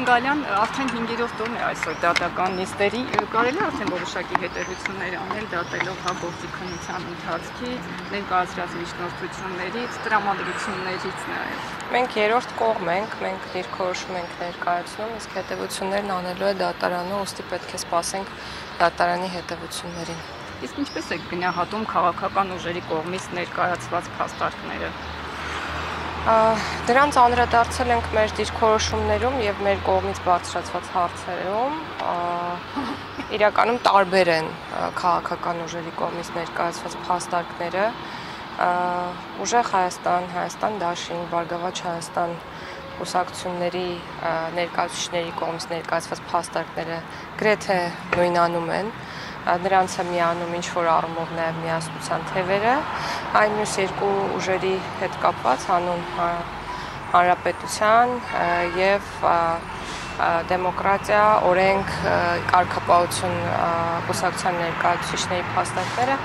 Կինգալյան արդեն 5-րդ տոնն է այսօր դատական նիստերի, կարելի է արդեն որոշակի հետևություններ անել դատելով հագործի քննության ընթացքից, ներկայացրած միջնորդություններից, տրամադրություններից նաև։ Մենք երրորդ կողմ ենք, մենք դիրքորոշում ենք ներկայացնում, իսկ հետևություններն անելու է դատարանը, ուստի պետք է սպասենք դատարանի հետևություններին։ Իսկ ինչպես է գնահատում քաղաքական ուժերի կողմից ներկայացված փաստարկները։ Դրանց անդրադարձել ենք մեր դիրքորոշումներում եւ մեր կողմից բարձրացված հարցերում, իրականում տարբեր են քաղաքական ուժերի կողմից ներկայացված փաստարկները, Ուժեղ Հայաստան, Հայաստան Դաշինք, Բարգավաճ Հայաստան կուսակցությունների ներկայացուցիչների կողմից ներկայացված փաստարկները գրեթե նույնանում են, նրանց է միանում ինչ-որ առումով նաև միասնության թևերը, այն մյուս երկու ուժերի հետ կապված հանուն հանրապետության եւ դեմոկրատիա, օրենք, կարգապահություն կուսակցության ներկայացուցիչների փաստարկները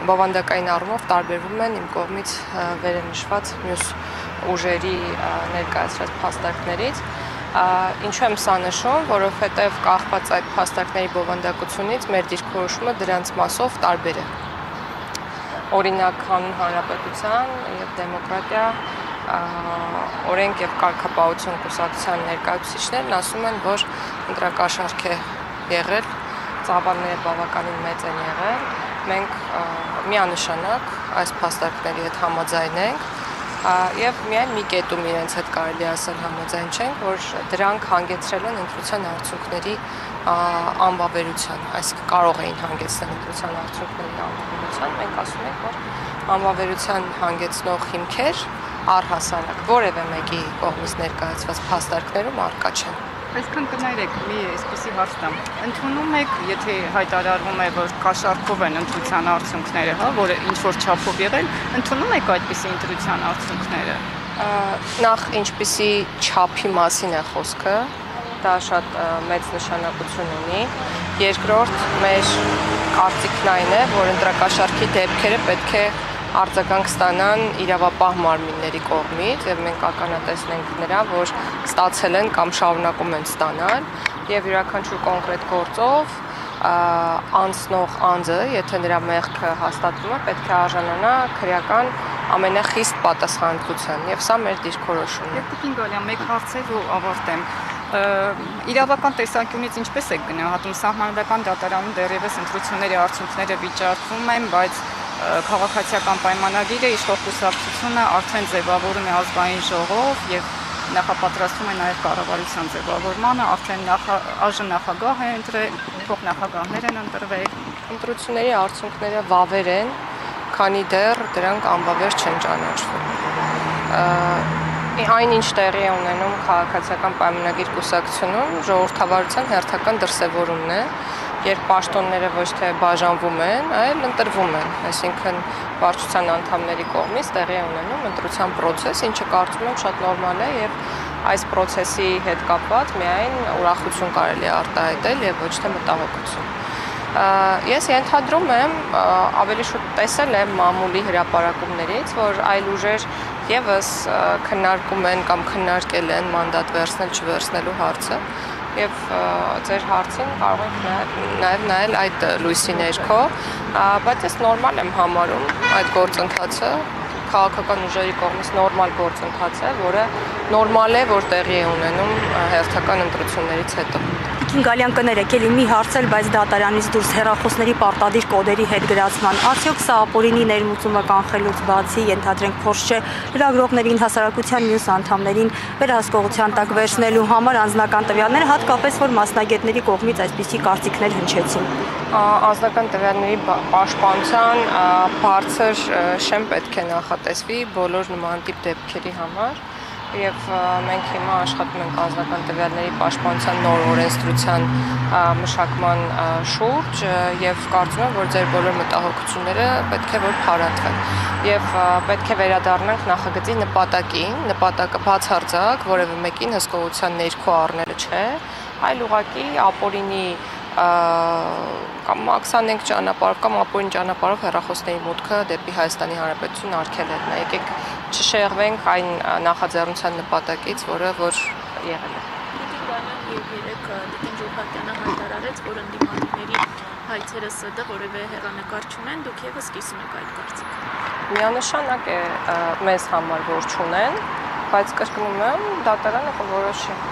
բովանդակային առումով տարբերվում են իմ կողմից վերնշված մյուս ուժերի ներկայացրած փաստարկներից։ Ինչու եմ սա նշում, որովհետև կախված այդ փաստարկների բովանդակությունից մեր դիրքորոշումը դրանց մասով տարբեր է։ Օրինակ հանուն հանրապետության եւ դեմոկրատիա, օրենք եւ կարգապահություն կուսակցության ներկայացուցիչներն ասում են, որ ընտրակաշառք է եղել, ծավալները բավականին մեծ են եղել, մենք միանշանակ այս փաստարկների հետ համաձայն ենք եւ միայն մի կետում իրենց հետ կարելի ասել համաձայն չենք, որ դրանք հանգեցրել են ընտրության արդյունքների անբավերության, այսինքն կարող էին հանգեցնել ընտրության արդյունքների անբավերության, մենք ասում ենք, որ անբավերության հանգեցնող հիմքեր առհասարակ որևէ մեկի կողմից ներկայացված փաստարկներում առկա չեն։ Այսքան կներեք մի այսպիսի հարց տամ։ Ընդունում եք, եթե հայտարարվում է, որ կաշառքով են ընտրության արդյունքները, հա, որը ինչ որ չափով եղել, ընդունում եք այդպիսի ընտրության արդյունքները։ Նախ ինչպիսի չափի մասին է խոսքը, դա շատ մեծ նշանակություն ունի։ Երկրորդ, մեր կարծիքն այն է, որ ընտրակաշառքի դեպքերը պետք է արձագանք ստանան իրավապահ մարմինների կողմից եւ մենք ականատեսնենք նրա, որ ստացել են կամ շարունակում են ստանալ եւ յուրաքանչյուր կոնկրետ գործով անցնող անձը, եթե նրա մեղքը հաստատվում է, պետք է արժանանա քրեական ամենախիստ պատասխանատվության եւ սա մեր դիրքորոշումն է։ Տիկին Գալյան, մեկ հարց է ու ավարտեմ։ Իրավական տեսանկյունից ինչպես է գնահատում սահմանադրական դատարանում դեռևս ընտրությունների արդյունքները վիճարկվում են, բայց քաղաքացիական պայմանագիրը իշխող կուսակցությունը արդեն ձևավորում է ազգային ժողով եւ նախապատրաստում է նաեւ կառավարության ձևավորմանը, արդեն այժմ նախագահ է ընտրել, փոխնախագահներ են ընտրվել։ Ընտրությունների արդյունքները վավեր են, քանի դեռ դրանք անվավեր չեն ճանաչվում։ Այն ինչ տեղի է ունենում քաղաքացիական պայմանագիր կուսակցությունում, ժողովրդավարության հերթական դրսևորումն է, երբ պաշտոնները ոչ թե բաժանվում են, այլ ընտրվում են, այսինքն վարչության անդամների կողմից տեղի է ունենում ընտրության process, ինչը կարծում եմ շատ նորմալ է եւ այս process-ի հետ կապված միայն ուրախություն կարելի է արտահայտել եւ ոչ թե մտահոգություն։ Ես ենթադրում եմ, ավելի շուտ տեսել եմ մամուլի հրապարակումներից, որ այլ ուժեր եւս քննարկում են կամ քննարկել են մանդատ վերցնել չվերցնելու հարցը եւ ձեր հարցին կարող եք նաեւ նայել այդ լույսի ներքո, բայց ես նորմալ եմ համարում այդ գործընթացը, քաղաքական ուժերի կողմից նորմալ գործընթաց է, որը նորմալ է, որ տեղի է ունենում հերթական ընտրություններից հետո։ Կինգալյան, կներեք, էլի մի հարց էլ, բայց դատարանից դուրս հեռախոսների պարտադիր կոդերի հետ գրացման։ Արդյոք սա ապօրինի ներմուծումը կանխելուց բացի, ենթադրենք փորձ չէ լրագրողներին, հասարակության մյուս անդամներին վերահսկողության տակ վերցնելու համար անձնական տվյալները, հատկապես որ մասնագետների կողմից այսպիսի կարծիքներ հնչեցին։ Անձնական տվյալների պաշտպանության բարձր շեմ պետք է նախատեսվի բոլոր նման տիպ դեպքերի համար։ Եվ մենք հիմա աշխատում ենք անձնական տվյալների պաշտպանության նոր օրենսդրության մշակման շուրջ եւ կարծում եմ, որ ձեր բոլոր մտահոգությունները պետք է որ փարատվեն եւ պետք է վերադառնանք նախագծի նպատակին, նպատակը բացարձակ որևէ մեկին հսկողության ներքո առնելը չէ, այլ ուղղակի ապօրինի կամ ակսանենք ճանապարհով կամ ապօրին ճանապարհով հեռախոսների մուտքը դեպի Հայաստանի Հանրապետություն արգելելն է։ Եկեք չշեղվենք այն նախաձեռնության նպատակից, որը որ եղել է։ եւ երեք Տիկին Ժուլհակյանը հայտարարեց, որ ընդդիմադիրների հայցերը ՍԴ որևէ հեռանկար չունեն, դուք եւս կիսում եք այդ կարծիքը։ Միանշանակ է մեզ համար որ չունեն, բայց կրկնում եմ, դատարանը կորոշի։